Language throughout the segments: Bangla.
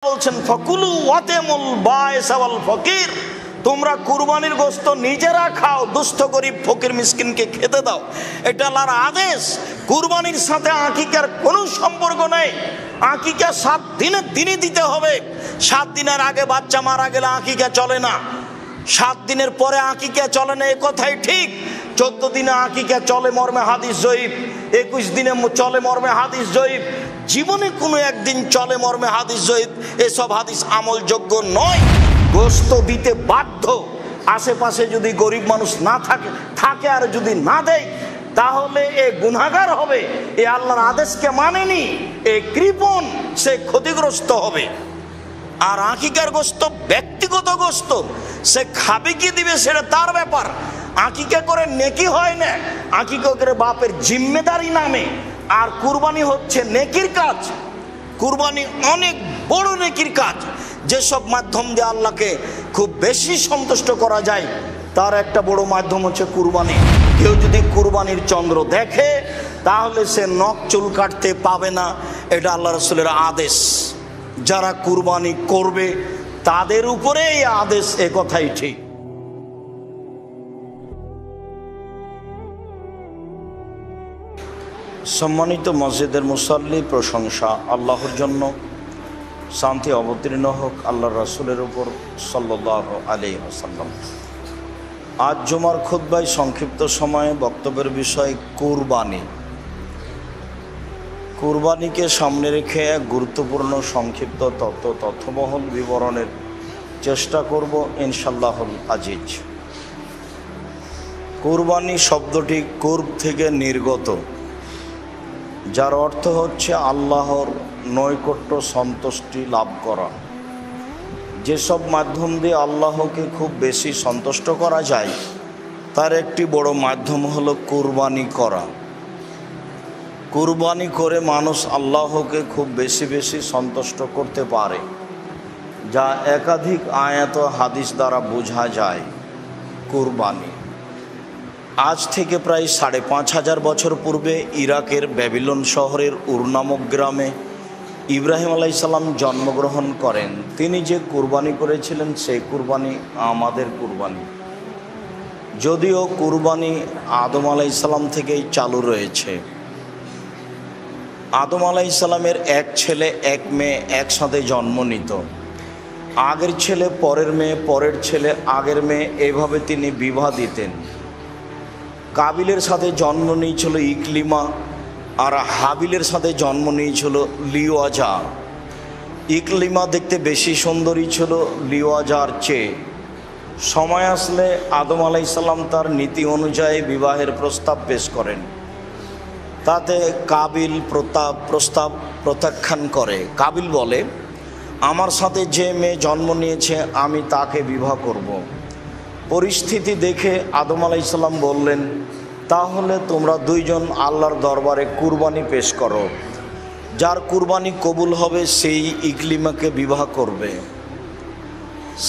বলছেন ফাকুলু ওয়াতামুল বাইস ওয়াল ফকির, তোমরা কুরবানির গোশত নিজেরা খাও, দুস্থ গরিব ফকির মিসকিনকে খেতে দাও। এটা আল্লাহর আদেশ। কুরবানির সাথে আকিকার কোনো সম্পর্ক নেই। আকিকা 7 দিনের দিনই দিতে হবে। 7 দিনের আগে বাচ্চা মারা গেলে আকিকা চলে না, 7 দিনের পরে আকিকা চলে না, এ কথাই ঠিক। 14 দিনে আকিকা চলে মর্মে হাদিস জয়ীফ, 21 দিনে চলে মর্মে হাদিস জয়ীফ, জীবনে কোনো একদিন চলে মর্মে হাদিস জয়ীফ। এসব হাদিস আমলযোগ্য নয়। গোশত দিতে বাধ্য। আশেপাশে যদি গরিব মানুষ না থাকে আর যদি না দেয়, তাহলে এ গুনাহগার হবে, এ আল্লাহর আদেশকে মানেনি, এ কৃপণ, সে ক্ষতিগ্রস্ত হবে। আর আকিকার গোশত ব্যক্তিগত গোশত, সে খাবে কি দিবে সেটা তার ব্যাপার। আকিকা করে নেকি হয় না, আকিকা করে বাপের জিম্মেদারি নামে। আর কুরবানি হচ্ছে নেকির কাজ। কুরবানি অনেক বড় নেকির কাজ। যেসব মাধ্যম দিয়ে আল্লাহকে খুব বেশি সন্তুষ্ট করা যায়, তার একটা বড় মাধ্যম হচ্ছে কুরবানি। কেউ যদি কুরবানির চন্দ্র দেখে, তাহলে সে নখ চুল কাটতে পাবে না, এটা আল্লাহ রাসূলের আদেশ। যারা কুরবানি করবে তাদের উপরে এই আদেশ, এ কথাই ঠিক। সম্মানিত মসজিদের মুসাল্লি, প্রশংসা আল্লাহর জন্য, শান্তি অবতীর্ণ হোক আল্লাহর রাসূলের উপর সাল্লাল্লাহু আলাইহি ওয়াসাল্লাম। আজ জুমার খুতবায় সংক্ষিপ্ত সময়ে বক্তব্যের বিষয় কুরবানি। কুরবানিকে সামনে রেখে এক গুরুত্বপূর্ণ সংক্ষিপ্ত তথ্যবহুল বিবরণের চেষ্টা করব ইনশাআল্লাহুল আজিজ। কুরবানি শব্দটি কুরব থেকে নির্গত, যার অর্থ হচ্ছে আল্লাহর নৈকট্য সন্তুষ্টি লাভ করা। যেসব মাধ্যম দিয়ে আল্লাহকে খুব বেশি সন্তুষ্ট করা যায়, তার একটি বড় মাধ্যম হলো কুরবানি করা। কুরবানি করে মানুষ আল্লাহকে খুব বেশি সন্তুষ্ট করতে পারে, যা একাধিক আয়াত হাদিস দ্বারা বোঝা যায়। কুরবানি আজ থেকে প্রায় ৫,৫০০ বছর পূর্বে ইরাকের ব্যাবিলন শহরের উর নামক গ্রামে ইব্রাহিম আলাইহিস সালাম জন্মগ্রহণ করেন। তিনি যে কুরবানি করেছিলেন, সেই কুরবানি আমাদের কুরবানি। যদিও কুরবানি আদম আলাইহিস সালাম থেকেই চালু রয়েছে। আদম আলাইহিস সালামের এক ছেলে এক মেয়ে একসাথে জন্ম নিত। আগের ছেলে পরের মেয়ে, পরের ছেলে আগের মেয়ে, এভাবে তিনি বিবাহ দিতেন। কাবিলের সাথে জন্ম নিয়েছিল ইকলিমা, আর হাবিলের সাথে জন্ম নিয়েছিল লিওয়াজা। ইকলিমা দেখতে বেশি সুন্দরী ছিল লিওয়াজার চেয়ে। সময় আসলে আদম আলাইহিস সালাম তার নীতি অনুযায়ী বিবাহের প্রস্তাব পেশ করেন। তাতে কাবিল প্রস্তাব প্রত্যাখ্যান করে। কাবিল বলে, আমার সাথে যে মেয়ে জন্ম নিয়েছে আমি তাকে বিবাহ করব। পরিস্থিতি দেখে আদম আলাইহিস সালাম বললেন, তাহলে তোমরা দুইজন আল্লাহর দরবারে কুরবানি পেশ করো। যার কুরবানি কবুল হবে সেই ইকলিমাকে বিবাহ করবে।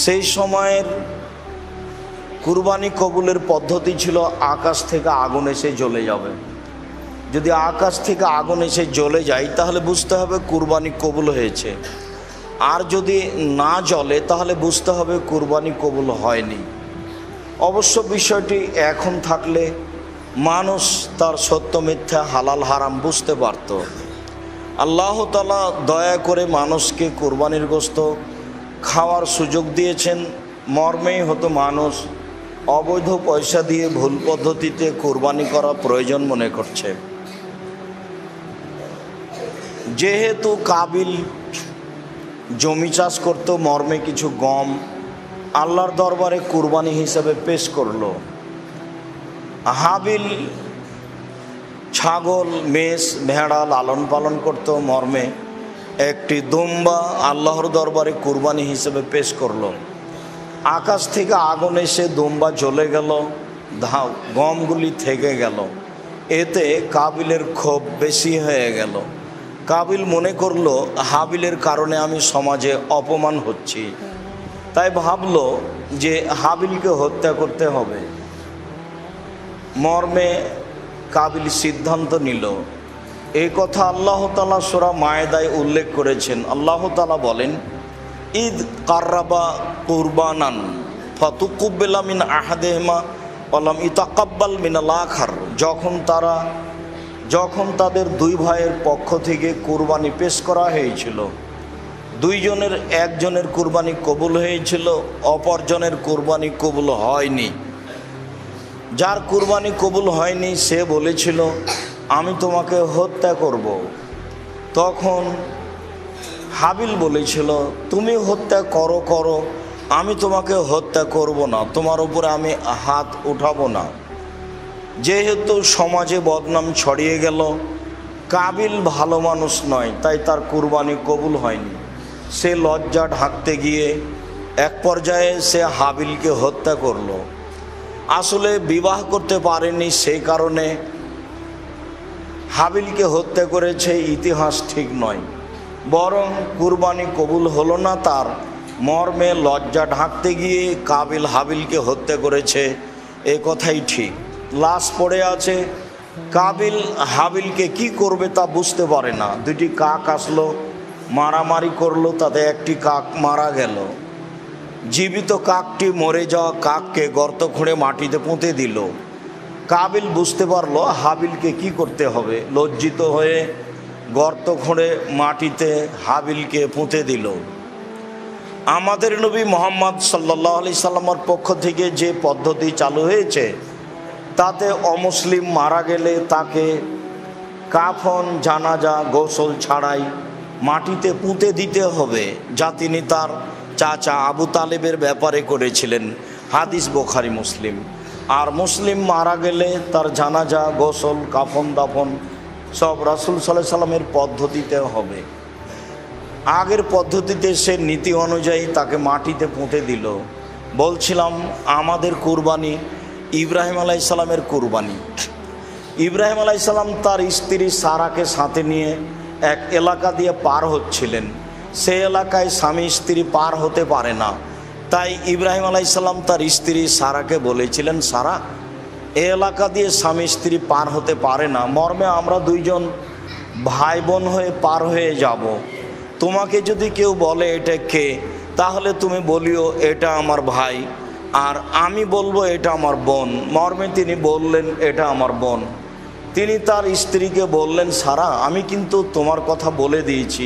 সেই সময়ের কুরবানি কবুলের পদ্ধতি ছিল আকাশ থেকে আগুন এসে জ্বলে যাবে। যদি আকাশ থেকে আগুন এসে জ্বলে যায়, তাহলে বুঝতে হবে কুরবানি কবুল হয়েছে। আর যদি না জ্বলে, তাহলে বুঝতে হবে কুরবানি কবুল হয়নি। অবশ্য বিষয়টি এখন থাকলে মানুষ তার সত্য মিথ্যা, হালাল হারাম বুঝতে পারত। আল্লাহ তাআলা দয়া করে মানুষকে কুরবানির গোশত খাওয়ার সুযোগ দিয়েছেন। মর্মেই হতো মানুষ অবৈধ পয়সা দিয়ে ভুল পদ্ধতিতে কুরবানি করা প্রয়োজন মনে করছে। যেহেতু কাবিল জমি চাষ করত, মর্মে কিছু গম আল্লাহর দরবারে কুরবানি হিসাবে পেশ করলো। হাবিল ছাগল, মেষ, ভেড়া লালন পালন করত, মর্মে একটি দুম্বা আল্লাহর দরবারে কুরবানি হিসেবে পেশ করলো। আকাশ থেকে আগুন এসে দুম্বা জ্বলে গেল, গমগুলি থেকে গেল। এতে কাবিলের ক্ষোভ বেশি হয়ে গেল। কাবিল মনে করলো, হাবিলের কারণে আমি সমাজে অপমান হচ্ছি। তাই ভাবলো যে হাবিলকে হত্যা করতে হবে। মর্মে কাবিল সিদ্ধান্ত নিল। এই কথা আল্লাহ তাআলা সূরা মায়েদায় উল্লেখ করেছেন। আল্লাহ তাআলা বলেন, ঈদ কাররাবা কুরবানান ফাতুকুব্বিলা মিন আহাদিহিমা ওয়ালাম ইতাকাব্বাল মিনাল আখার, যখন তাদের দুই ভাইয়ের পক্ষ থেকে কুরবানি পেশ করা হয়েছিল, দুইজনের একজনের কুরবানি কবুল হয়েছিল, অপরজনের কুরবানি কবুল হয়নি। যার কুরবানি কবুল হয়নি সে বলেছিল আমি তোমাকে হত্যা করব। তখন হাবিল বলেছিল তুমি হত্যা করো, আমি তোমাকে হত্যা করব না, তোমার উপরে আমি হাত উঠাবো না। যেহেতু সমাজে বদনাম ছড়িয়ে গেল, কাবিল ভালো মানুষ নয়, তাই তার কুরবানি কবুল হয়নি। সে লজ্জা ঢাকতে গিয়ে এক পর্যায়ে সে হাবিলকে হত্যা করলো। আসলে বিবাহ করতে পারেনি, সেই কারণে হাবিলকে হত্যা করেছে, ইতিহাস ঠিক নয়। বরং কুরবানি কবুল হলো না, তার মর্মে লজ্জা ঢাকতে গিয়ে কাবিল হাবিলকে হত্যা করেছে, এ কথাই ঠিক। লাশ পড়ে আছে, কাবিল হাবিলকে কি করবে তা বুঝতে পারে না। দুটি কাক আসলো, মারামারি করলো, তাতে একটি কাক মারা গেল। জীবিত কাকটি মরে যাওয়া কাককে গর্ত খুঁড়ে মাটিতে পুঁতে দিল। কাবিল বুঝতে পারলো হাবিলকে কি করতে হবে, লজ্জিত হয়ে গর্ত খুঁড়ে মাটিতে হাবিলকে পুঁতে দিল। আমাদের নবী মুহাম্মদ সাল্লাল্লাহু আলাইহি সাল্লামের পক্ষ থেকে যে পদ্ধতি চালু হয়েছে, তাতে অমুসলিম মারা গেলে তাকে কাফন, জানাজা, গোসল ছাড়াই মাটিতে পুঁতে দিতে হবে, যা তিনি তার চাচা আবু তালেবের ব্যাপারে করেছিলেন। হাদিস বুখারী মুসলিম। আর মুসলিম মারা গেলে তার জানাজা, গোসল, কাফন দাফন সব রাসূল সাল্লাল্লাহু আলাইহি সাল্লামের পদ্ধতিতে হবে। আগের পদ্ধতিতে সে নীতি অনুযায়ী তাকে মাটিতে পুঁতে দিল। বলছিলাম আমাদের কুরবানি ইব্রাহিম আলাইহিস সালামের কুরবানি। ইব্রাহিম আলাইহিস সালাম তার স্ত্রী সারাকে সাথে নিয়ে এক এলাকা দিয়ে পার হচ্ছিলেন। সে এলাকায় স্বামী স্ত্রী পার হতে পারে না, তাই ইব্রাহিম আলাইহিস সালাম তার স্ত্রী সারাকে বলেছিলেন, সারা, এ এলাকা দিয়ে স্বামী স্ত্রী পার হতে পারে না, মর্মে আমরা দুইজন ভাই বোন হয়ে পার হয়ে যাব। তোমাকে যদি কেউ বলে এটা কে, তাহলে তুমি বলিও এটা আমার ভাই, আর আমি বলবো এটা আমার বোন। মর্মে তিনি বললেন এটা আমার বোন। তিনি তার স্ত্রীকে বললেন, সারা, আমি কিন্তু তোমার কথা বলে দিয়েছি,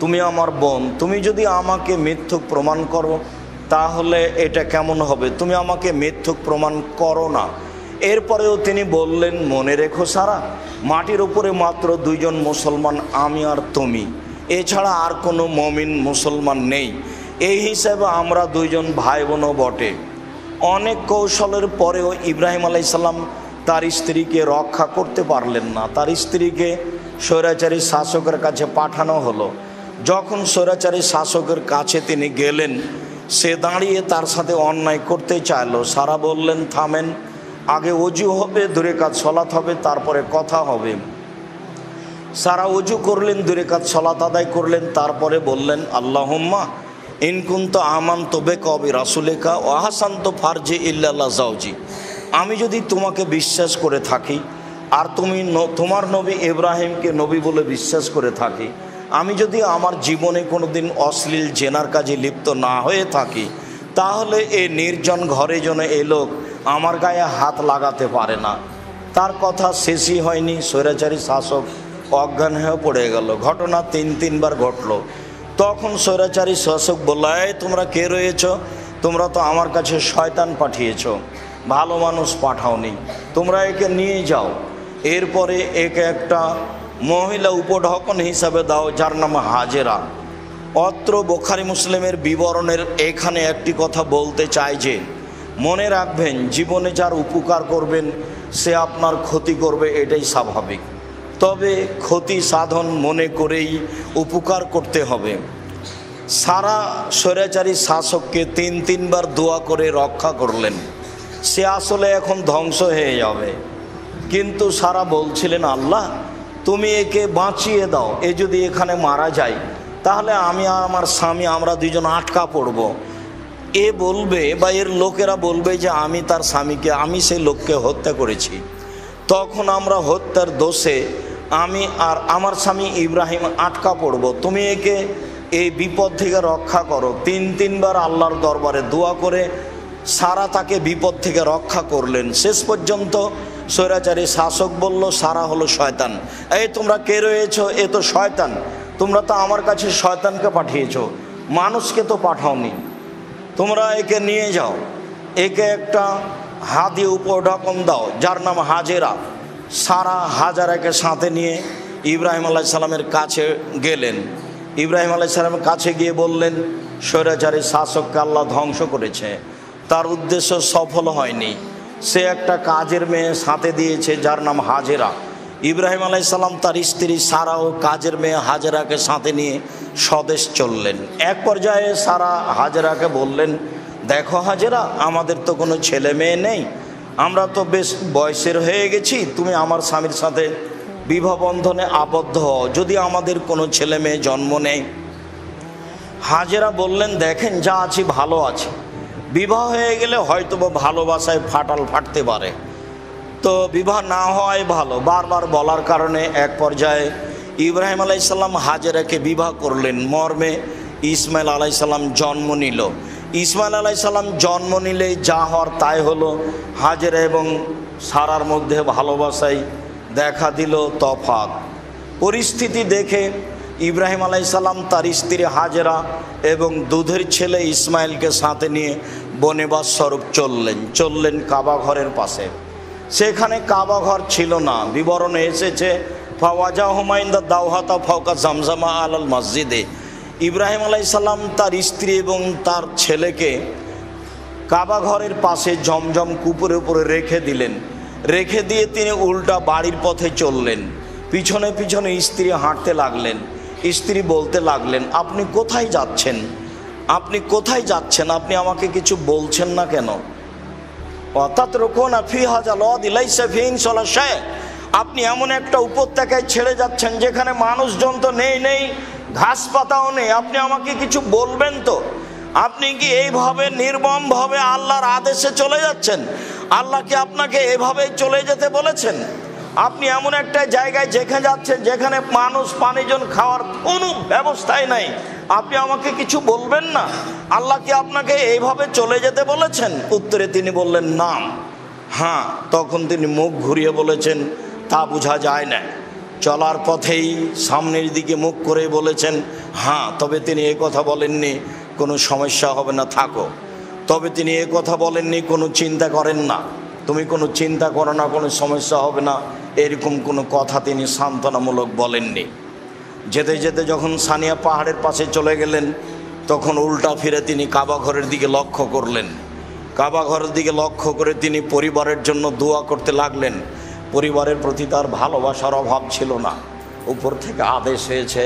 তুমি আমার বোন। তুমি যদি আমাকে মিথ্যুক প্রমাণ করো তাহলে এটা কেমন হবে? তুমি আমাকে মিথ্যুক প্রমাণ করো না। এরপরেও তিনি বললেন, মনে রেখো সারা, মাটির উপরে মাত্র দুইজন মুসলমান, আমি আর তুমি, এছাড়া আর কোনো মমিন মুসলমান নেই। এই হিসাবে আমরা দুইজন ভাই বোনও বটে। অনেক কৌশলের পরেও ইব্রাহিম আলাইহিস সালাম তার স্ত্রীকে রক্ষা করতে পারলেন না। তার স্ত্রীকে স্বৈরাচারী শাসকের কাছে পাঠানো হলো। যখন স্বৈরাচারী শাসকের কাছে তিনি গেলেন, সে দাঁড়িয়ে তার সাথে অন্যায় করতে চাইল। সারা বললেন, থামেন, আগে ওযু হবে, 2 রাকাত সালাত হবে, তারপরে কথা হবে। সারা ওযু করলেন, 2 রাকাত সালাত আদায় করলেন, তারপরে বললেন, আল্লাহুম্মা ইন কুনতু আমানতু বিকা ওয়া বিরাসূলিকা ওয়া আহসানতু ফারজি ইল্লা যাওজি। আমি যদি তোমাকে বিশ্বাস করে থাকি আর তুমি তোমার নবী ইব্রাহিমকে নবী বলে বিশ্বাস করে থাকি, আমি যদি আমার জীবনে কোনোদিন অশ্লীল জেনার কাজে লিপ্ত না হয়ে থাকি, তাহলে এই নির্জন ঘরে যেন এই লোক আমার গায়ে হাত লাগাতে পারে না। তার কথা শেষই হয়নি, স্বৈরাচারী শাসক অজ্ঞান হয়ে পড়ে গেল। ঘটনা 3বার ঘটলো। তখন স্বৈরাচারী শাসক বলল, এই তোমরা কে রয়েছ? তোমরা তো আমার কাছে শয়তান পাঠিয়েছ, ভালো মানুষ পাঠাওনি, তোমরা একে নিয়ে যাও। এরপরে একে একটা মহিলা উপঢকন হিসাবে দাও, যার নাম হাজেরা। অত্র বুখারী মুসলিমের বিবরণের এখানে একটি কথা বলতে চাই যে, মনে রাখবেন জীবনে যার উপকার করবেন সে আপনার ক্ষতি করবে, এটাই স্বাভাবিক। তবে ক্ষতি সাধন মনে করেই উপকার করতে হবে। সারা স্বৈরাচারী শাসককে 3বার দোয়া করে রক্ষা করলেন। সে আসলে এখন ধ্বংস হয়ে যাবে, কিন্তু সারা বলছিলেন, আল্লাহ তুমি একে বাঁচিয়ে দাও, এ যদি এখানে মারা যায় তাহলে আমি আর আমার স্বামী আমরা দুইজন আটকা পড়ব। এ বলবে বা এর লোকেরা বলবে যে আমি তার স্বামীকে, আমি সেই লোককে হত্যা করেছি। তখন আমরা হত্যার দোষে আমি আর আমার স্বামী ইব্রাহিম আটকা পড়ব। তুমি একে এই বিপদ থেকে রক্ষা করো। তিনবার আল্লাহর দরবারে দোয়া করে সারা তাকে বিপদ থেকে রক্ষা করলেন। শেষ পর্যন্ত স্বৈরাচারী শাসক বলল, সারা হলো শয়তান। এই তোমরা কে রয়েছ? এ তো শয়তান। তোমরা তো আমার কাছে শয়তানকে পাঠিয়েছ, মানুষকে তো পাঠাওনি। তোমরা একে নিয়ে যাও, একে একটা হাদি উপঢকন দাও যার নাম হাজেরা। সারা হাজারাকে সাথে নিয়ে ইব্রাহিম আলাইহিস সালামের কাছে গেলেন। ইব্রাহিম আলাইহিস সালামের কাছে গিয়ে বললেন, স্বৈরাচারী শাসককে আল্লাহ ধ্বংস করেছে, তার উদ্দেশ্য সফল হয়নি। সে একটা কাজের মেয়ে সাথে দিয়েছে যার নাম হাজেরা। ইব্রাহিম আলাইহিস সালাম তার স্ত্রী সারা ও কাজের মেয়ে হাজেরাকে সাথে নিয়ে স্বদেশ চললেন। এক পর্যায়ে সারা হাজেরাকে বললেন, দেখো হাজেরা, আমাদের তো কোনো ছেলে মেয়ে নেই, আমরা তো বেশ বয়সের হয়ে গেছি, তুমি আমার স্বামীর সাথে বিবাহ বন্ধনে আবদ্ধ হও, যদি আমাদের কোনো ছেলে মেয়ে জন্ম নেয়। হাজেরা বললেন, দেখেন যা আছি ভালো আছে, বিবাহ হয়ে গেলে হয়তো ভালোবাসায় ফাটাল ফাটতে পারে, তো বিবাহ না হওয়াই ভালো। বারবার বলার কারণে এক পর্যায়ে ইব্রাহিম আলাইহিস সালাম হাজেরাকে বিবাহ করলেন। মর্মে ইসমাইল আলাইহিস সালাম জন্ম নিল। ইসমাইল আলাইহিস সালাম জন্ম নিলেই যা হওয়ার তাই হলো। হাজেরা এবং সারার মধ্যে ভালোবাসায় দেখা দিল তফাৎ। পরিস্থিতি দেখে ইব্রাহিম আলাইহিস সালাম তার স্ত্রী হাজেরা এবং দুধের ছেলে ইসমাইলকে সাথে নিয়ে বনবাস স্বরূপ চললেন কাবা ঘরের পাশে। সেখানে কাবা ঘর ছিল না। বিবরণে এসেছে, ফাওয়াজা হুমাইন্দা দাওহাতা ফাওকা জামজামা আলাল মসজিদে। ইব্রাহিম আলাইহিস সালাম তার স্ত্রী এবং তার ছেলেকে কাবা ঘরের পাশে জমজম কূপের উপরে রেখে দিলেন। রেখে দিয়ে তিনি উল্টা বাড়ির পথে চললেন। পিছনে পিছনে স্ত্রী হাঁটতে লাগলেন। স্ত্রী বলতে লাগলেন, আপনি কোথায় যাচ্ছেন? আপনি কোথায় যাচ্ছেন? আপনি আমাকে কিছু বলছেন না কেন? আপনি এমন একটা উপত্যকায় ছেড়ে যাচ্ছেন যেখানে মানুষজন তো নেই, ঘাস পাতাও নেই, আপনি আমাকে কিছু বলবেন তো? আপনি কি এইভাবে নির্মমভাবে আল্লাহর আদেশে চলে যাচ্ছেন? আল্লাহ কি আপনাকে এভাবেই চলে যেতে বলেছেন? আপনি এমন একটা জায়গায় যেখানে যাচ্ছেন যেখানে মানুষ পানিজন খাওয়ার কোনো ব্যবস্থাই নাই, আপনি আমাকে কিছু বলবেন না? আল্লাহ কি আপনাকে এইভাবে চলে যেতে বলেছেন? উত্তরে তিনি বললেন, না। হ্যাঁ, তখন তিনি মুখ ঘুরিয়ে বলেছেন, তা বোঝা যায় না। চলার পথেই সামনের দিকে মুখ করে বলেছেন, হ্যাঁ। তবে তিনি এ কথা বলেননি কোনো সমস্যা হবে না, থাকো। তবে তিনি এ কথা বলেননি কোনো চিন্তা করেন না, তুমি কোনো চিন্তা করো না, কোনো সমস্যা হবে না, এরকম কোনো কথা তিনি সান্ত্বনামূলক বলেননি। যেতে যেতে যখন সানিয়া পাহাড়ের পাশে চলে গেলেন, তখন উল্টা ফিরে তিনি কাবা ঘরের দিকে লক্ষ্য করলেন। কাবা ঘরের দিকে লক্ষ্য করে তিনি পরিবারের জন্য দোয়া করতে লাগলেন। পরিবারের প্রতি তার ভালোবাসার অভাব ছিল না। উপর থেকে আদেশ হয়েছে,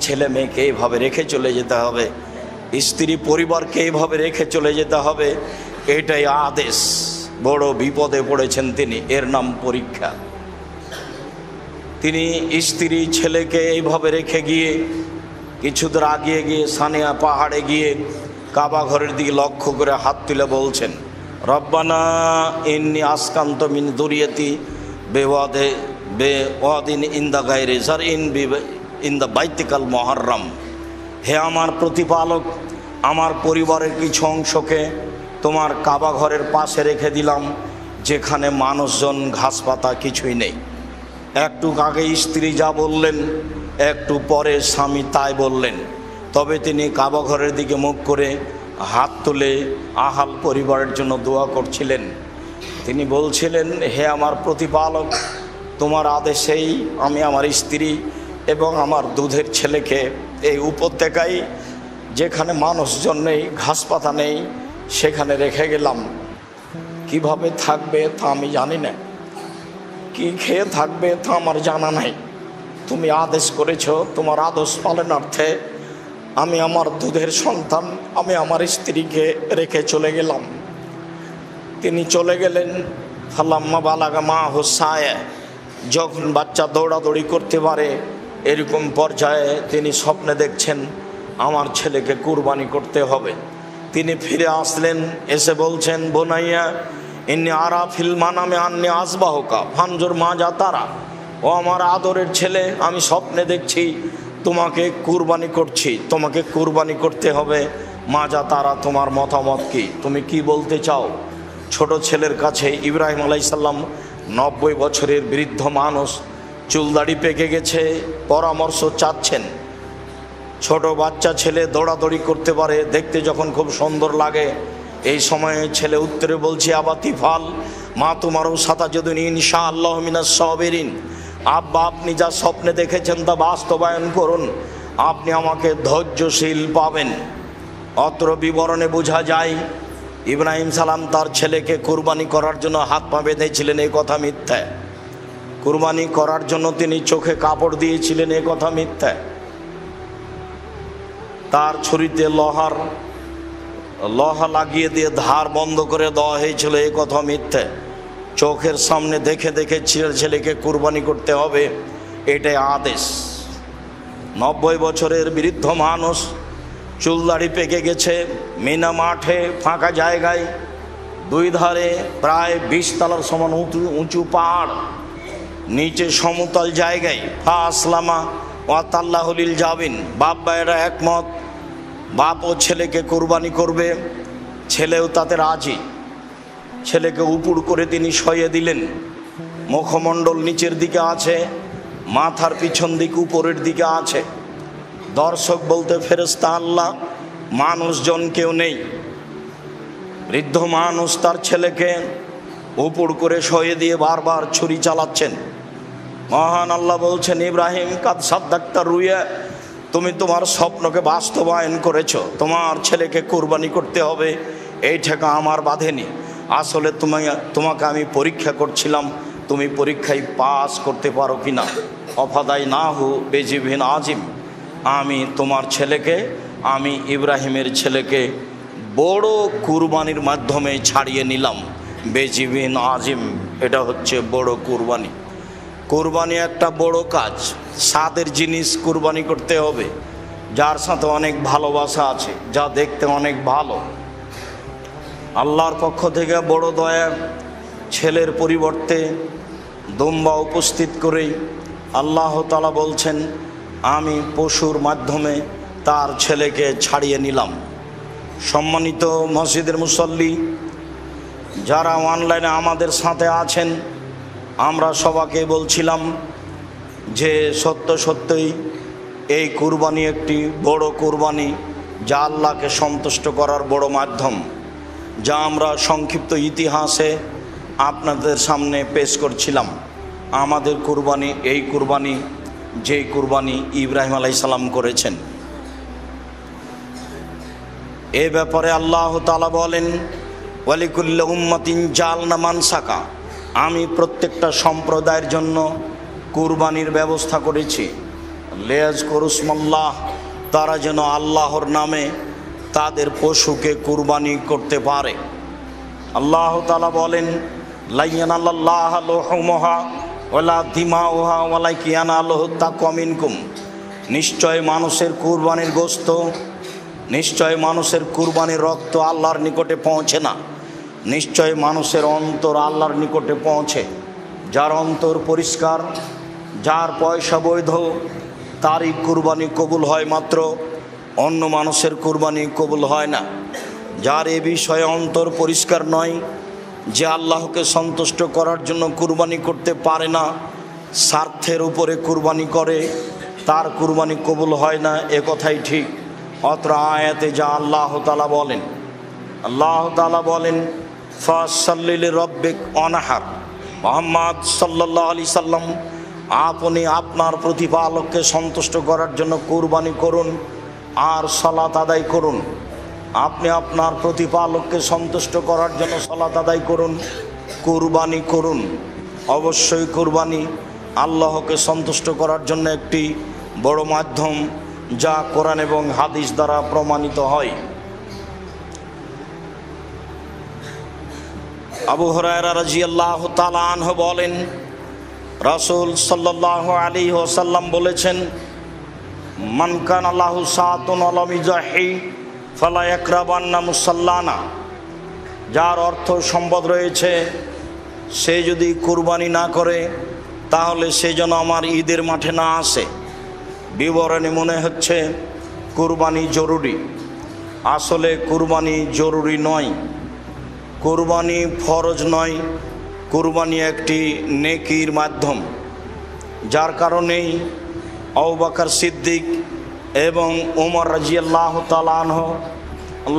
ছেলে মেয়েকে এইভাবে রেখে চলে যেতে হবে, স্ত্রী পরিবারকে এইভাবে রেখে চলে যেতে হবে, এটাই আদেশ। বড় বিপদে পড়েছেন তিনি, এর নাম পরীক্ষা। তিনি স্ত্রী ছেলেকে এইভাবে রেখে গিয়ে কিছুদূর আগিয়ে গিয়ে সানিয়া পাহাড়ে গিয়ে কাবা ঘরের দিকে লক্ষ্য করে হাত তুলে বলছেন, রব্বানা ইন্নী আসকান্ত মিন দুরিয়াতি বেওয়াদে বেওয়াদিন ইন্দা গায়রে জারইন ইন্দা বাইতিকাল মুহাররম। হে আমার প্রতিপালক, আমার পরিবারের কিছু অংশকে তোমার কাবা ঘরের পাশে রেখে দিলাম যেখানে মানুষজন ঘাস পাতা কিছুই নেই। একটু আগে স্ত্রী যা বললেন, একটু পরে স্বামী তাই বললেন। তবে তিনি কাবা ঘরের দিকে মুখ করে হাত তুলে আহাল পরিবারের জন্য দোয়া করছিলেন। তিনি বলছিলেন, হে আমার প্রতিপালক, তোমার আদেশেই আমি আমার স্ত্রী এবং আমার দুধের ছেলেকে এই উপত্যকায় যেখানে মানুষজন নেই, ঘাস পাতা নেই, সেখানে রেখে গেলাম। কিভাবে থাকবে তা আমি জানি না, কি খেয়ে থাকবে তা আমার জানা নাই। তুমি আদেশ করেছ, তোমার আদেশ পালনার্থে আমি আমার দুধের সন্তান, আমি আমার স্ত্রীকে রেখে চলে গেলাম। তিনি চলে গেলেন। ফালাম্মা বালাগা মা হুসায়, যখন বাচ্চা দৌড়াদৌড়ি করতে পারে এরকম পর্যায়ে তিনি স্বপ্নে দেখছেন আমার ছেলেকে কুরবানি করতে হবে। তিনি ফিরে আসলেন, এসে বলছেন, বোনাইয়া ইন্নি আরা ফিল মানামে আন্নি আসবাহকা ফানজুর মা যা তারা। ও আমার আদরের ছেলে, আমি স্বপ্নে দেখছি তোমাকে কুরবানি করছি, তোমাকে কুরবানি করতে হবে। মাজা তারা, তোমার মতামত কি, তুমি কি বলতে চাও? ছোট ছেলের কাছে ইব্রাহিম আলাইহিস সালাম 90 বছরের বৃদ্ধ মানুষ, চুলদাড়ি পেকে গেছে, পরামর্শ চাচ্ছেন। ছোট বাচ্চা ছেলে দৌড়াদৌড়ি করতে পারে, দেখতে যখন খুব সুন্দর লাগে। এই সময়ে ছেলে উত্তরে বলছে, আবাতি ফাল মা তোমারও সাতাজুদিন ইনশাআল্লাহ মিনাস সাবিরিন। আব্বা, আপনি যা স্বপ্নে দেখেছেন তা বাস্তবায়ন করুন, আপনি আমাকে ধৈর্যশীল পাবেন। অত্র বিবরণে বোঝা যায় ইব্রাহিম সালাম তার ছেলেকে কুরবানি করার জন্য হাত পা বেঁধেছিলেন, এই কথা মিথ্যা। কুরবানি করার জন্য তিনি চোখে কাপড় দিয়েছিলেন, এই কথা মিথ্যা। তার ছুরিতে লোহা লাগিয়ে দিয়ে ধার বন্ধ করে দেওয়া হয়েছিল, এই কথা মিথ্যা। চোখের সামনে দেখে দেখে ছেলেকে কুরবানি করতে হবে, এটাই আদেশ। 90 বছরের বৃদ্ধ মানুষ, চুলদাড়ি পেকে গেছে, মিনা মাঠে ফাঁকা জায়গায়, দুই ধারে প্রায় 20 তলার সমান উঁচু পাহাড়, নিচে সমতল জায়গায়। ফাসলামা ওয়াতাল্লাহুলিল জাবিন, বাপ ভাইয়েরা একমত, বাপও ছেলেকে কুরবানি করবে, ছেলেও তাতে রাজি। ছেলেকে উপুড় করে তিনি শয়ে দিলেন, মুখমণ্ডল নিচের দিকে আছে, মাথার পিছন দিক উপরের দিকে আছে। দর্শক বলতে ফেরেশতা আল্লাহ, মানুষজন কেউ নেই। বৃদ্ধ মানুষ তার ছেলেকে উপুড় করে শয়ে দিয়ে বারবার ছুরি চালাচ্ছেন। মহান আল্লাহ বলছেন, ইব্রাহিম কাদ সাদ্দাক্তা রুইয়া, তুমি তোমার স্বপ্নকে বাস্তবায়ন করেছো, তোমার ছেলেকে কুরবানি করতে হবে, এই ঠেকা আমার বাঁধেনি। আসলে তোমাকে আমি পরীক্ষা করছিলাম, তুমি পরীক্ষায় পাস করতে পারো কিনা। অফাদাই না হু বেজিবিন আজিম, আমি তোমার ছেলেকে, আমি ইব্রাহিমের ছেলেকে বড় কুরবানির মাধ্যমে ছাড়িয়ে নিলাম। বেজিবিন আজিম, এটা হচ্ছে বড় কুরবানি। কুরবানি একটা বড় কাজ, স্বাদের জিনিস কুরবানি করতে হবে, যার সাথে অনেক ভালোবাসা আছে, যা দেখতে অনেক ভালো। আল্লাহর পক্ষ থেকে বড় দয়া, ছেলের পরিবর্তে দুম্বা উপস্থিত করেই আল্লাহ তাআলা বলছেন, আমি পশুর মাধ্যমে তার ছেলেকে ছাড়িয়ে নিলাম। সম্মানিত মসজিদের মুসল্লি, যারা অনলাইনে আমাদের সাথে আছেন, আমরা সবাইকে বলছিলাম যে সত্যই এই কুরবানি একটি বড় কুরবানি, যা আল্লাহকে সন্তুষ্ট করার বড় মাধ্যম, যা আমরা সংক্ষিপ্ত ইতিহাসে আপনাদের সামনে পেশ করছিলাম। আমাদের কুরবানি এই কুরবানি, যেই কুরবানি ইব্রাহিম আলাইহিস সালাম করেছেন। এ ব্যাপারে আল্লাহ তাআলা বলেন, ওয়ালিকুল্লি উম্মাতিন জাআলনা মানসাকা, আমি প্রত্যেকটা সম্প্রদায়ের জন্য কুরবানির ব্যবস্থা করেছি। লিয়াযকুরুসমাল্লাহ, তারা যেন আল্লাহর নামে তাদের পশুকে কুরবানি করতে পারে। আল্লাহ তাআলা বলেন, লা ইয়ানাল্লাহু লুহুমুহা ওয়ালা দিমাউহা ওয়ালাকিন ইয়ানালুহু তাকওয়া মিনকুম, নিশ্চয় মানুষের কুরবানির গোশত, নিশ্চয় মানুষের কুরবানির রক্ত আল্লাহর নিকটে পৌঁছে না, নিশ্চয় মানুষের অন্তর আল্লাহর নিকটে পৌঁছে। যার অন্তর পরিষ্কার, যার পয়সা বৈধ, তারই কুরবানি কবুল হয় মাত্র, অন্য মানুষের কুরবানি কবুল হয় না। যার এ বিষয়ে অন্তর পরিষ্কার নয়, যে আল্লাহকে সন্তুষ্ট করার জন্য কুরবানি করতে পারে না, স্বার্থের উপরে কুরবানি করে, তার কুরবানি কবুল হয় না, এ কথাই ঠিক। অত্র আয়াতে যা আল্লাহ তাআলা বলেন, আল্লাহ তাআলা বলেন, ফাসাল্লি লিরাব্বিক ওয়ানহার, মুহাম্মদ সাল্লাল্লাহু আলাইহি সাল্লাম, আপনি আপনার প্রতিপালককে সন্তুষ্ট করার জন্য কুরবানি করুন আর সালাত আদায় করুন। আপনি আপনার প্রতিপালককে সন্তুষ্ট করার জন্য সালাত আদায় করুন, কুরবানি করুন। অবশ্যই কুরবানি আল্লাহকে সন্তুষ্ট করার জন্য একটি বড় মাধ্যম, যা কোরআন এবং হাদিস দ্বারা প্রমাণিত হয়। আবু হুরায়রা রাদিয়াল্লাহু তাআলা আনহু বলেন, রাসূল সাল্লাল্লাহু আলাইহি ওয়াসাল্লাম বলেছেন, মান কানা লাহু সাআতুন ওয়া লাম ইয়াহি ফালা ইয়াকরাবান্না মুসাল্লানা, যার অর্থ সম্পদ রয়েছে, সে যদি কুরবানি না করে তাহলে সে যেন আমার ঈদের মাঠে না আসে। বিবরণে মনে হচ্ছে কুরবানি জরুরি। আসলে কুরবানি জরুরি নয়, কুরবানি ফরজ নয়, কুরবানি একটি নেকির মাধ্যম। যার কারণেই আবু বকর সিদ্দিক এবং ওমর রাদিয়াল্লাহু তাআলা আনহু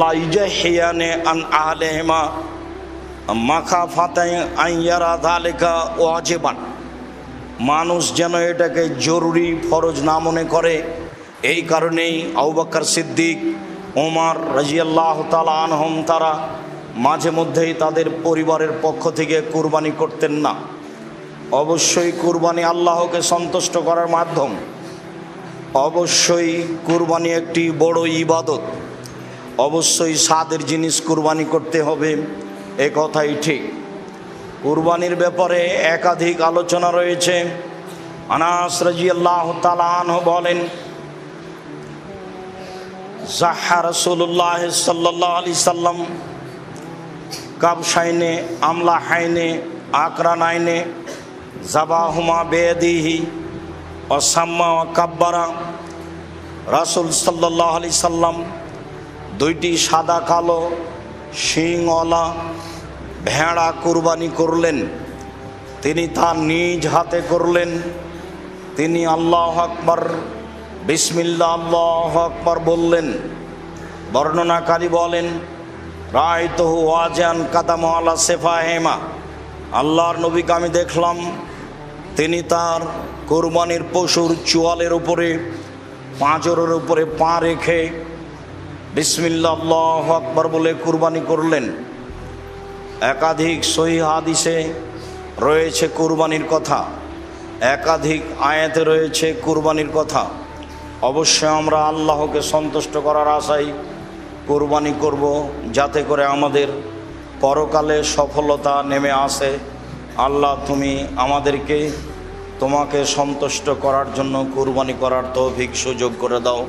লা ইজাহিয়ানে আন আহলিহিমা মাখাফাতান আন ইয়ারা যালিকা ওয়াজিবান, মানুষ যেন এটাকে জরুরি ফরজ না মনে করে, এই কারণেই আবু বকর সিদ্দিক, ওমর রাদিয়াল্লাহু তাআলা আনহুম তারা মাঝে মধ্যেই তাদের পরিবারের পক্ষ থেকে কুরবানি করতেন না। অবশ্যই কুরবানি আল্লাহকে সন্তুষ্ট করার মাধ্যম, অবশ্যই কুরবানি একটি বড় ইবাদত, অবশ্যই স্বাদের জিনিস কুরবানি করতে হবে, এ কথাই ঠিক। কুরবানির ব্যাপারে একাধিক আলোচনা রয়েছে। আনাস রাদিয়াল্লাহু তাআলা আনহু বলেন, যাহা রাসূলুল্লাহ সাল্লাল্লাহু আলাইহি সাল্লাম কাবশাইনে আমলাহাইনে আকরানাইনে যাবাহুমা বিয়াদিহি ওয়া সাম্মা ওয়া কাব্বারা। রাসূল সাল্লাল্লাহু আলাইহি সাল্লাম দুইটি সাদা কালো শিংওয়ালা ভেড়া কুরবানি করলেন। তিনি তা নিজ হাতে করলেন। তিনি আল্লাহু আকবার, বিসমিল্লাহ আল্লাহু আকবার বললেন। বর্ণনাকারী বলেন, রাআইতুহু ওয়াজিআন কাদামু আলা সিফাহিমা, আল্লাহর নবীকে আমি দেখলাম তিনি তার কুরবানির পশুর চোয়ালের উপরে, পাঁজরের উপরে পা রেখে বিসমিল্লাহ আল্লাহু আকবার বলে কুরবানি করলেন। একাধিক সহিহ হাদিসে রয়েছে কুরবানির কথা, একাধিক আয়াতে রয়েছে কুরবানির কথা। অবশ্যই আমরা আল্লাহকে সন্তুষ্ট করার আশায় কুরবানি করব, যাতে করে আমাদের পরকালে সফলতা নেমে আসে। আল্লাহ তুমি আমাদেরকে তোমাকে সন্তুষ্ট করার জন্য কুরবানি করার তৌফিক সুযোগ করে দাও।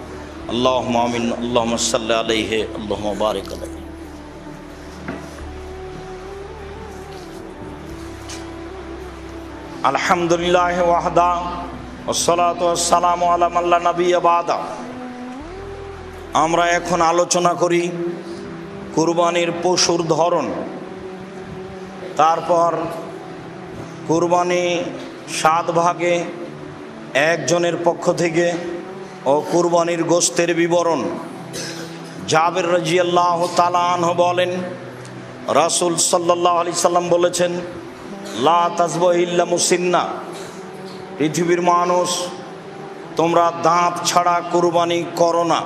আল্লাহুম্মা আমিন। আল্লাহুম্মা সাল্লি আলাইহি, আল্লাহুম্মা বারিক আলাইহি। আলহামদুলিল্লাহ ওয়াহদা ওয়াসসালাতু ওয়াসসালামু আলা মান লা নাবিয়্যা বাদা। আমরা এখন আলোচনা করি কুরবানির পশুর ধরন। তারপর কুরবানি 7 ভাগে একজনের পক্ষ থেকে ও কুরবানির গোশতের বিবরণ। জাবের রাদিয়াল্লাহু তাআলা আনহু বলেন, রাসূল সাল্লাল্লাহু আলাইহি সাল্লাম বলেছেন, লা তাযবাহু ইল্লা মুসিন্না, পৃথিবীর মানুষ তোমরা দাঁত ছাড়া কুরবানি করো না।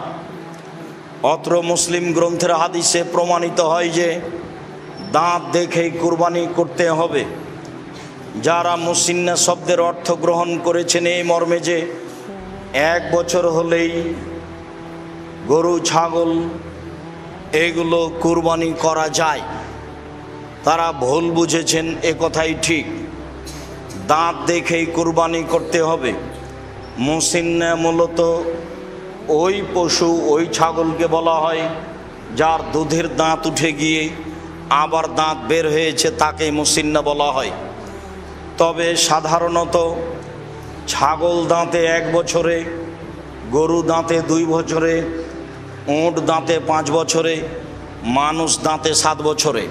অত্র মুসলিম গ্রন্থের হাদিসে প্রমাণিত হয় যে দাঁত দেখেই কুরবানি করতে হবে। যারা মুসিন্না শব্দের অর্থ গ্রহণ করেছেন এই মর্মে যে 1 বছর হলেই গরু ছাগল এগুলো কুরবানি করা যায়, তারা ভুল বুঝেছেন, এ কথাই ঠিক। দাঁত দেখেই কুরবানি করতে হবে। মুসিন্না মূলত ওই পশু, ওই ছাগলকে বলা হয় যার দুধের দাঁত উঠে গিয়ে আবার দাঁত বের হয়েছে, তাকে মুসিন্না বলা হয়। তবে সাধারণত ছাগল দাঁতে 1 বছরে, গরু দাঁতে 2 বছরে, উট দাঁতে 5 বছরে, মানুষ দাঁতে 7 বছরে।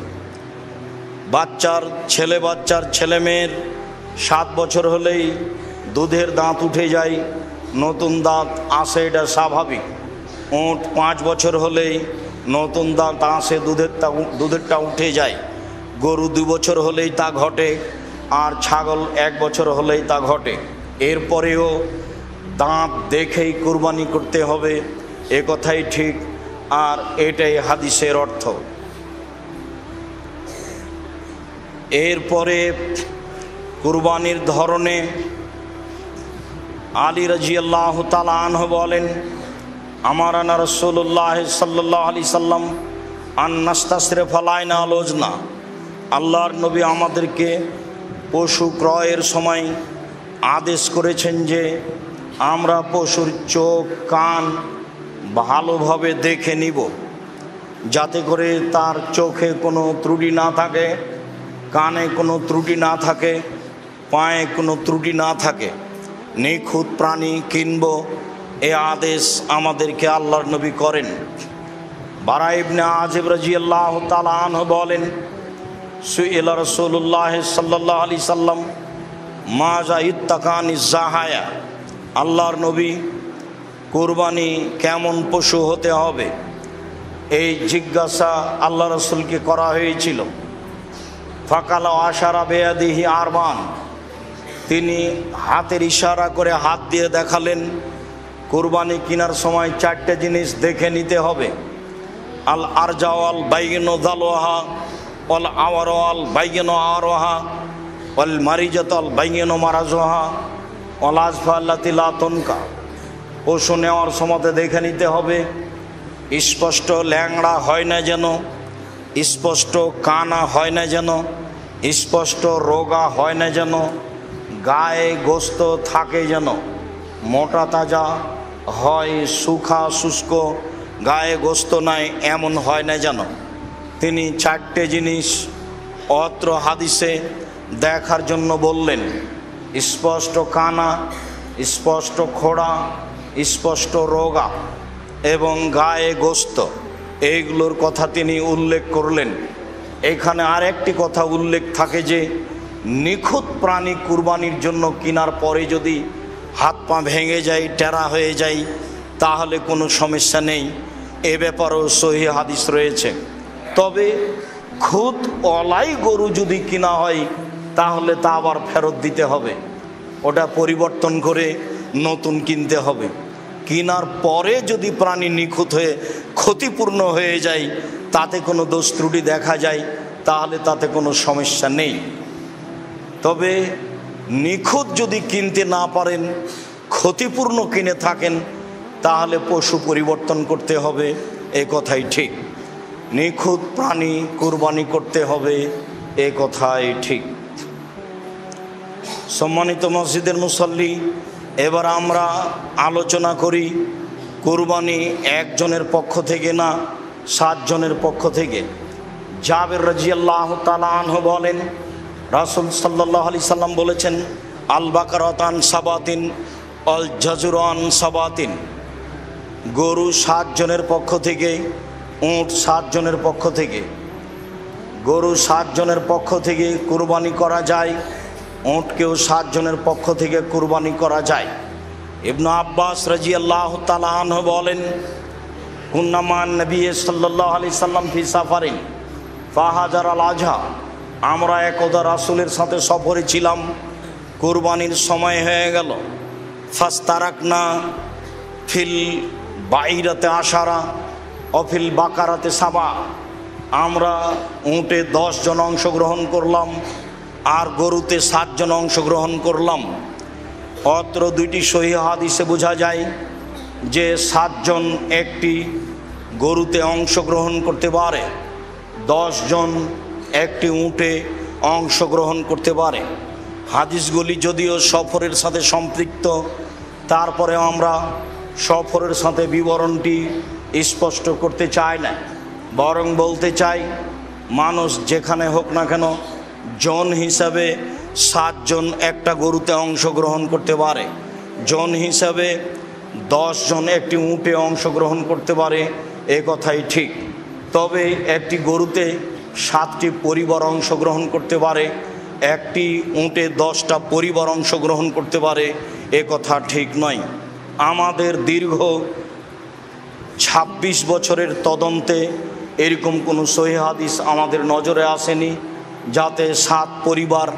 বাচ্চার ছেলে মেয়ের 7 বছর হলেই দুধের দাঁত উঠে যায়, নতুন দাঁত আসে, এটা স্বাভাবিক। উট 5 বছর হলেই নতুন দাঁত আসে, দুধেরটা উঠে যায়। গরু 2 বছর হলেই তা ঘটে, আর ছাগল 1 বছর হলেই তা ঘটে। এরপরেও দাঁত দেখেই কুরবানি করতে হবে, এ কথাই ঠিক, আর এটাই হাদিসের অর্থ। এরপরে কুরবানির ধরনে আলী রাদিয়াল্লাহু তাআলা আনহু বলেন, আমারানা রাসূলুল্লাহ সাল্লাল্লাহু আলাইহি সাল্লাম আন নাস্তাসরিফা লানা আল ওজনা, আল্লাহর নবী আমাদেরকে পশু ক্রয়ের সময় আদেশ করেছেন যে আমরা পশুর চোখ কান ভালোভাবে দেখে নিব, যাতে করে তার চোখে কোনো ত্রুটি না থাকে, কানে কোনো ত্রুটি না থাকে, পায়ে কোনো ত্রুটি না থাকে। নিখুঁত প্রাণী কিনব, এ আদেশ আমাদেরকে আল্লাহর নবী করেন। বারা ইবনে আজিব রাদিয়াল্লাহু তাআলা আনহু বলেন, সুইলা রাসূলুল্লাহ সাল্লাল্লাহু আলাইহি সাল্লাম মাজা ইত্তাকানি জাহায়া, আল্লাহর নবী কুরবানি কেমন পশু হতে হবে এই জিজ্ঞাসা আল্লাহ রাসূলকে করা হয়েছিল। ফাকালা আশারা বেয়াদিহি আরবান, তিনি হাতের ইশারা করে হাত দিয়ে দেখালেন কুরবানি কেনার সময় চারটে জিনিস দেখে নিতে হবে। আল আরজাওয়াল বাইগিনো দালোহা, অল আওয়ারওয়াল বাইগিনো আরোহা, অল মারিজাতাল বাইগিনো মারাজোহা, অল আজফাল্লাতি লা তনকা। পশু নেওয়ার সময় দেখে নিতে হবে স্পষ্ট ল্যাংড়া হয় না যেন, স্পষ্ট কানা হয় না যেন, স্পষ্ট রোগা হয় না যেন, গায়ে গোস্ত থাকে যেন, মোটা তাজা হয়, শুখা শুষ্ক গায়ে গোস্ত নাই এমন হয় না যেন। তিনি চারটে জিনিস অত্র হাদিসে দেখার জন্য বললেন। স্পষ্ট কানা, স্পষ্ট খোড়া, স্পষ্ট রোগা এবং গায়ে গোস্ত, এইগুলোর কথা তিনি উল্লেখ করলেন। এখানে আরেকটি কথা উল্লেখ থাকে যে নিখুঁত প্রাণী কুরবানির জন্য কেনার পরে যদি হাত পা ভেঙে যায়, টেরা হয়ে যায়, তাহলে কোনো সমস্যা নেই, এ ব্যাপারেও সহিহ হাদিস রয়েছে। তবে খুদ অলাই গরু যদি কিনা হয় তাহলে তা আবার ফেরত দিতে হবে, ওটা পরিবর্তন করে নতুন কিনতে হবে। কেনার পরে যদি প্রাণী নিখুঁত হয়ে ক্ষতিপূর্ণ হয়ে যায়, তাতে কোনো দোষ ত্রুটি দেখা যায়, তাহলে তাতে কোনো সমস্যা নেই। তবে নিখুঁত যদি কিনতে না পারেন, ক্ষতিপূর্ণ কিনে থাকেন, তাহলে পশু পরিবর্তন করতে হবে, এ কথাই ঠিক। নিখুঁত প্রাণী কুরবানি করতে হবে, এ কথাই ঠিক। সম্মানিত মসজিদের মুসল্লি, এবার আমরা আলোচনা করি কুরবানি একজনের পক্ষ থেকে না, 7 জনের পক্ষ থেকে। জাবের রাদিয়াল্লাহু তাআলা আনহু বলেন, রাসূল সাল্লাল্লাহু আলাইহি সাল্লাম বলেছেন, আল বাকারাতান সাবাতিন অল জাজুরান সাবাতিন, গরু 7 জনের পক্ষ থেকে, উট 7 জনের পক্ষ থেকে। গরু 7 জনের পক্ষ থেকে কুরবানি করা যায়, উটকেও 7 জনের পক্ষ থেকে কুরবানি করা যায়। ইবনে আব্বাস রাদিয়াল্লাহু তাআলা আনহু বলেন, কুন্না মান নবী সাল্লাল্লাহু আলাইহি সাল্লাম ফি সাফারিন ফাহাজার আল আজহা, আমরা একদা রাসূলের সাথে সফরে ছিলাম, কুরবানির সময় হয়ে গেল। ফাস্তারাকনা ফিল বাইরাতে আশারা অফিল বাকারাতে সাবা, আমরা উটে 10 জন অংশগ্রহণ করলাম আর গরুতে 7 জন অংশগ্রহণ করলাম। অত্র দুইটি সহিহ হাদিসে বোঝা যায় যে 7 জন একটি গরুতে অংশগ্রহণ করতে পারে, 10 জন একটি উটে অংশগ্রহণ করতে পারে। হাদিসগুলি যদিও সফরের সাথে সম্পৃক্ত, তারপরে আমরা সফরের সাথে বিবরণটি স্পষ্ট করতে চাই না, বরং বলতে চাই মানুষ যেখানে হোক না কেন জন হিসাবে 7 জন একটা গরুতে অংশগ্রহণ করতে পারে, জন হিসাবে 10 জন একটি উটে অংশগ্রহণ করতে পারে, এ কথাই ঠিক। তবে একটি গরুতে 7টি পরিবার অংশগ্রহণ করতে পারে, একটি উটে 10টা পরিবার অংশগ্রহণ করতে পারে, এ কথা ঠিক নয়। আমাদের দীর্ঘ 26 বছরের তদন্তে এরকম কোনো সহিহ হাদিস আমাদের নজরে আসেনি যাতে 7 পরিবার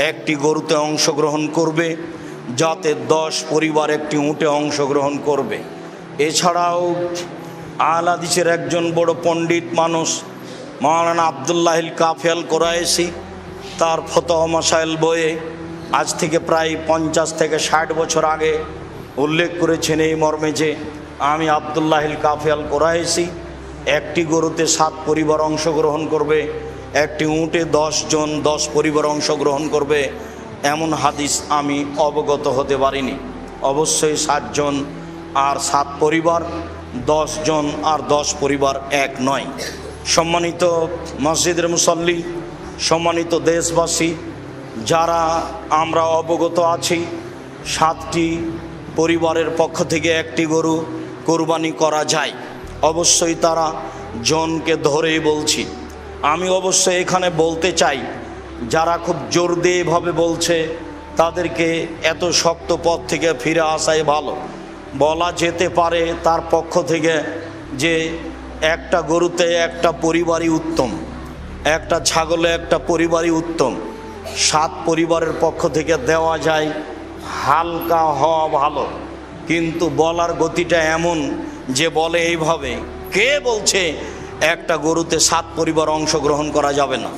একটি গরুতে অংশগ্রহণ করবে, যাতে 10 পরিবার একটি উটে অংশগ্রহণ করবে। এছাড়াও আহলে হাদিসের একজন বড় পণ্ডিত মানুষ মাওলানা আব্দুল্লাহিল কাফিয়াল কোরাইশি তার ফতোয়া মাসাইল বইয়ে আজ থেকে প্রায় 50 থেকে 60 বছর আগে উল্লেখ করেছেন এই মর্মে যে আমি আব্দুল্লাহিল কাফিয়াল কোরাইশি, একটি গরুতে 7 পরিবার অংশগ্রহণ করবে, একটি উটে 10 জন 10 পরিবার অংশগ্রহণ করবে, এমন হাদিস আমি অবগত হতে পারিনি। অবশ্যই 7 জন আর 7 পরিবার, 10 জন আর 10 পরিবার এক নয়। সম্মানিত মসজিদের মুসল্লি, সম্মানিত দেশবাসী, যারা আমরা অবগত আছি 7টি পরিবারের পক্ষ থেকে একটি গরু কোরবানি করা যায়। অবশ্যই তারা জনকে ধরেই বলছি। আমি অবশ্যই এখানে বলতে চাই, যারা খুব জোর দিয়ে এভাবে বলছে তাদেরকে এত শক্ত পথ থেকে ফিরে আসাই ভালো। বলা যেতে পারে তার পক্ষ থেকে যে একটা গরুতে একটা পরিবারই উত্তম, একটা ছাগলে একটা পরিবারই উত্তম। 7 পরিবারের পক্ষ থেকে দেওয়া যায়, হালকা হওয়া ভালো। কিন্তু বলার গতিটা এমন যে বলে এইভাবে, কে বলছে একটা গরুতে 7 পরিবার অংশগ্রহণ করা যাবে না?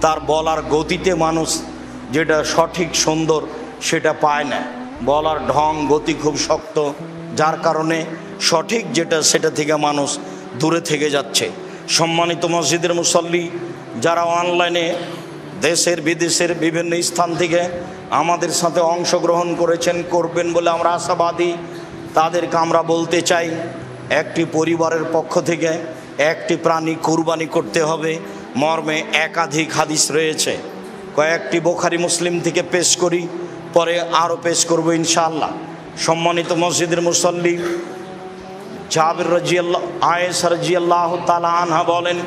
তার বলার গতিতে মানুষ যেটা সঠিক সুন্দর সেটা পায় না। বলার ঢং গতি খুব শক্ত, যার কারণে সঠিক যেটা সেটা থেকে মানুষ দূরে থেকে যাচ্ছে। সম্মানিত মসজিদের মুসল্লি, যারা অনলাইনে দেশের বিদেশের বিভিন্ন স্থান থেকে আমাদের সাথে অংশগ্রহণ করেছেন, করবেন বলে আমরা আশাবাদী, তাদেরকে আমরা বলতে চাই, একটি পরিবারের পক্ষ থেকে একটি প্রাণী কুরবানি করতে হবে মর্মে একাধিক হাদিস রয়েছে। কয়েকটি বুখারী মুসলিম থেকে পেশ করি, পরে আরও পেশ করব ইনশাআল্লাহ। সম্মানিত মসজিদের মুসল্লি, জাবির রাদিয়াল্লাহু আয়েশা রাদিয়াল্লাহু তাআলা আনহা বলেন,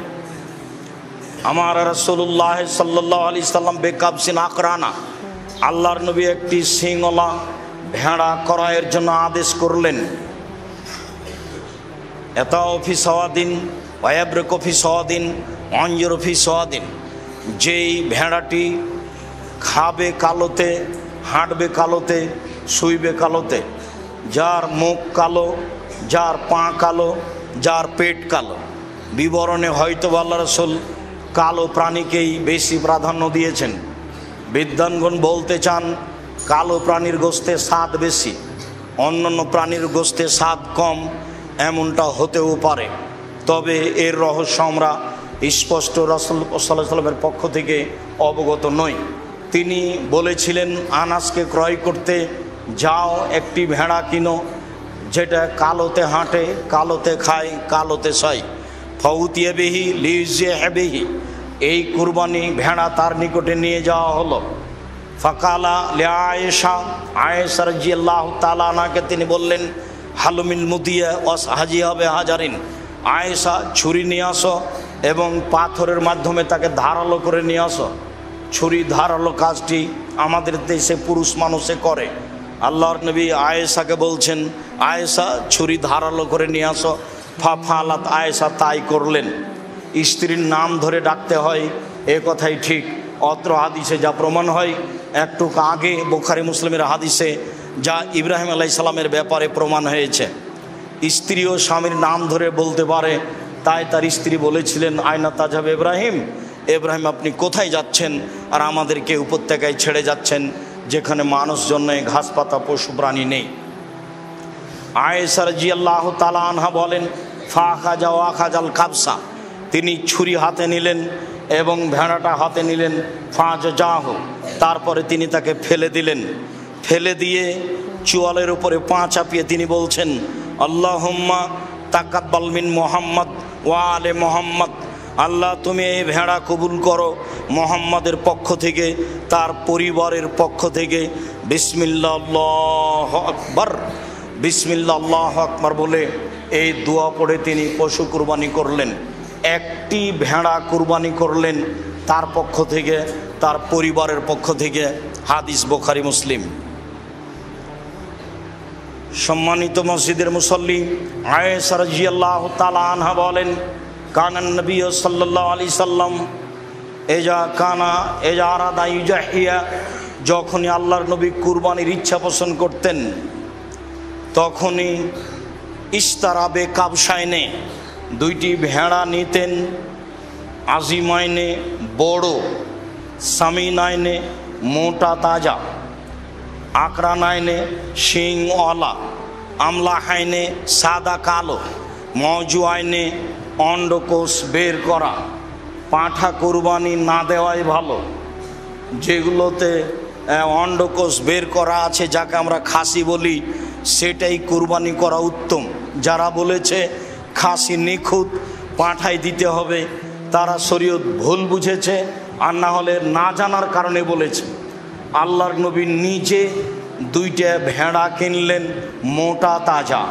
আমার রাসূলুল্লাহ সাল্লাল্লাহু আলাইহি সাল্লাম বেকাবসিন আকরানা, আল্লাহর নবী একটি সিংওয়ালা ভেড়া ক্রয়ের জন্য আদেশ করলেন। এতাও ফি সাওয়াদিন ওয়ায়াবরকু ফি সাওয়াদিন অঞ্জরু ফি সাওয়াদিন, যেই ভেড়াটি খাবে কালোতে, হাঁটবে কালোতে, শুইবে কালোতে, যার মুখ কালো, যার পা কালো, যার পেট কালো। বিবরণে হয়তো আল্লাহ রাসূল কালো প্রাণীকেই বেশি প্রাধান্য দিয়েছেন। বিদ্বানগণ বলতে চান কালো প্রাণীর গোশতে স্বাদ বেশি, অন্যান্য প্রাণীর গোশতে স্বাদ কম, এমনটা হতেও পারে। তবে এর রহস্য আমরা স্পষ্ট রাসূল সাল্লাল্লাহু আলাইহি সাল্লামের পক্ষ থেকে অবগত নই। তিনি বলেছিলেন, আনাসকে ক্রয় করতে যাও, একটি ভেড়া কিনো যেটা কালোতে হাঁটে, কালোতে খায়, কালোতে শয়। ফাউতিয়া বিহি লিযিহবিহি, এই কুরবানি ভেড়া তার নিকটে নিয়ে যাওয়া হলো। ফাকালা লিআয়েশা, আয়েশা রাদিয়াল্লাহু তাআলা আনহাকে তিনি বললেন, হালুমিল মুদিয়া ওয়াস হাজিয়া বিহাজারিন, আয়েশা ছুরি নিয়ে আসো এবং পাথরের মাধ্যমে তাকে ধারালো করে নিয়ে আসো। ছুরি ধারালো কাজটি আমাদের দেশে পুরুষ মানুষে করে। আল্লাহর নবী আয়েশাকে বলছেন, আয়েশা ছুরি ধারালো করে নিয়ে আসো। ফাফালাত, আয়েশা তাই করলেন। স্ত্রীর নাম ধরে ডাকতে হয় এ কথাই ঠিক। অত্র হাদিসে যা প্রমাণ হয়, একটু আগে বুখারী মুসলিমের হাদিসে যা ইব্রাহিম আলাইহিস সালামের ব্যাপারে প্রমাণ হয়েছে, স্ত্রীও স্বামীর নাম ধরে বলতে পারে। তাই তার স্ত্রী বলেছিলেন, আয়না তাজাব ইব্রাহিম, ইব্রাহিম আপনি কোথায় যাচ্ছেন আর আমাদেরকে উপত্যকায় ছেড়ে যাচ্ছেন যেখানে মানুষজন নেই, ঘাস পাতা পশু প্রাণী নেই। আয়েশা রাদিয়াল্লাহু তাআলা আনহা বলেন, ফাখাজা ওয়াখাজাল কাবসা, তিনি ছুরি হাতে নিলেন এবং ভেড়াটা হাতে নিলেন। ফাজাহ, তারপরে তিনি তাকে ফেলে দিলেন। ফেলে দিয়ে চোয়ালের উপরে পা চাপিয়ে তিনি বলছেন, আল্লাহুম্মা তাকাব্বাল মিন মুহাম্মদ ওয়া আলে মুহাম্মদ, আল্লাহ তুমি এই ভেড়া কবুল করো মুহাম্মাদের পক্ষ থেকে, তার পরিবারের পক্ষ থেকে। বিসমিল্লাহ আল্লাহু আকবার, বিসমিল্লাহ আল্লাহু আকবার বলে এই দোয়া পড়ে তিনি পশু কুরবানি করলেন। একটি ভেড়া কুরবানি করলেন তার পক্ষ থেকে, তার পরিবারের পক্ষ থেকে। হাদিস বুখারী মুসলিম। সম্মানিত মসজিদের মুসল্লি, আয়েশা রাদিয়াল্লাহু তাআলা আনহা বলেন, কানান নবী সাল্লাল্লাহু আলাইহি সাল্লাম এজা আরাদা ইউজাহিয়া, যখনই আল্লাহর নবী কুরবানির ইচ্ছা পোষণ করতেন তখনই ইস্তারাবে কাবসাইনে, দুইটি ভেড়া নিতেন। আজিমাইনে বড়, সামিনাইনে মোটা তাজা, আকরানাইনে শিংওয়ালা, আমলাহাইনে সাদা কালো, মওজুয়াইনে অন্ডকোষ বের করা। পাঁঠা কুরবানি না দেওয়াই ভালো। যেগুলোতে অন্ডকোষ বের করা আছে, যাকে আমরা খাসি বলি, সেটাই কুরবানি করা উত্তম। যারা বলেছে খাসি নিখুঁত পাঁঠাই দিতে হবে, তারা শরীয়ত ভুল বুঝেছে, আর না হলে না জানার কারণে বলেছে। আল্লাহর নবী নিজে দুইটা ভেড়া কিনলেন, মোটা তাজা,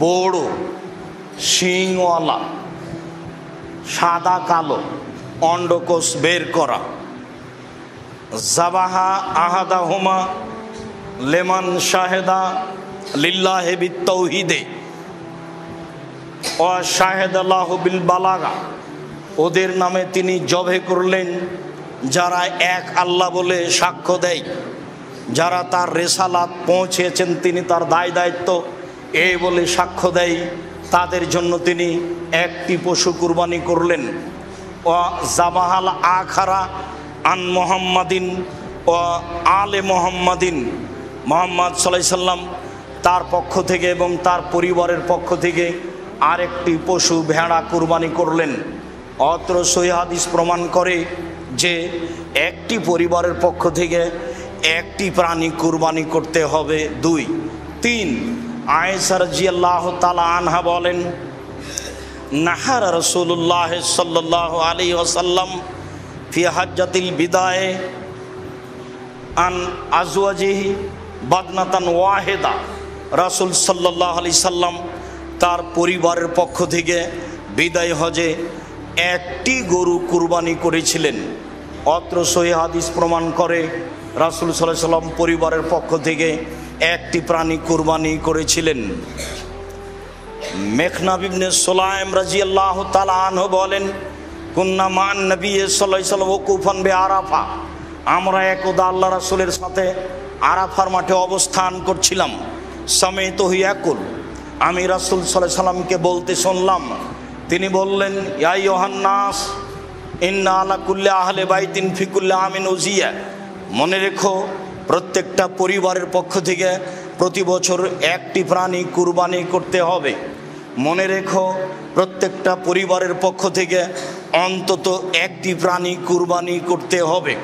বড়, শিংওয়ালা, সাদা কালো, অন্ডকোষ বের করা। জাবাহা আহাদাহুমা লেমান শাহেদা লিল্লাহি বিত্তাউহিদে ওয়া শাহেদাল্লাহু বিল বালাগা, ওদের নামে তিনি জবে করলেন যারা এক আল্লাহ বলে সাক্ষ্য দেয়, যারা তার রেসালাত পৌঁছেছেন তিনি তার দায় দায়িত্ব এই বলে সাক্ষ্য দেয়, তাদের জন্য তিনি একটি পশু কুরবানি করলেন। ও জাবাহাল আখারা আন মোহাম্মদিন ও আলে মোহাম্মদিন, মোহাম্মদ সাল্লাল্লাহু আলাইহি সাল্লাম তার পক্ষ থেকে এবং তার পরিবারের পক্ষ থেকে আরেকটি পশু ভেড়া কুরবানি করলেন। অত্র সহিহ হাদিস প্রমাণ করে যে একটি পরিবারের পক্ষ থেকে একটি প্রাণী কুরবানি করতে হবে। 2, 3 আয়েশা রাদিয়াল্লাহু তাআলা আনহা বলেন, নাহার রাসূলুল্লাহ সাল্লাল্লাহু আলাইহি ওয়াসাল্লাম ফি হাজ্জাতিল বিদায়ে আন আজওয়াজিহি বাদনাতান ওয়াহিদা, রাসূল সাল্লাল্লাহু আলাইহি সাল্লাম তার পরিবারের পক্ষ থেকে বিদায় হজে একটি গরু কুরবানি করেছিলেন। অত্র সহিহ হাদিস প্রমাণ করে রাসূল সাল্লাল্লাহু আলাইহি সাল্লাম পরিবারের পক্ষ থেকে একটি প্রাণী কুরবানি করেছিলেন। মেখনাব ইবনে সুলাইম রাদিয়াল্লাহু তাআলা আনহু বলেন, কুন্না মান নবী সাল্লাল্লাহু আলাইহি ওয়াসাল্লাম ওয়াকুফান বিআরাফা, আমরা একদা আল্লাহ রাসূলের সাথে আরাফার মাঠে অবস্থান করছিলাম। সামাইতুহু ইয়াকুল, আমি রাসূল সাল্লাল্লাহু আলাইহি সাল্লামকে বলতে শুনলাম, তিনি বললেন, ইয়া আইয়ুহান নাস ইন্না আলা কুল্লি আহলি বাইতিন ফি কুল্লি আমিন উজিয়া, মনে রেখো প্রত্যেকটা পরিবারের পক্ষ থেকে প্রতি বছর একটি প্রাণী কুরবানি করতে হবে। মনে রেখো প্রত্যেকটা পরিবারের পক্ষ থেকে অন্তত একটি প্রাণী কুরবানি করতে হবে।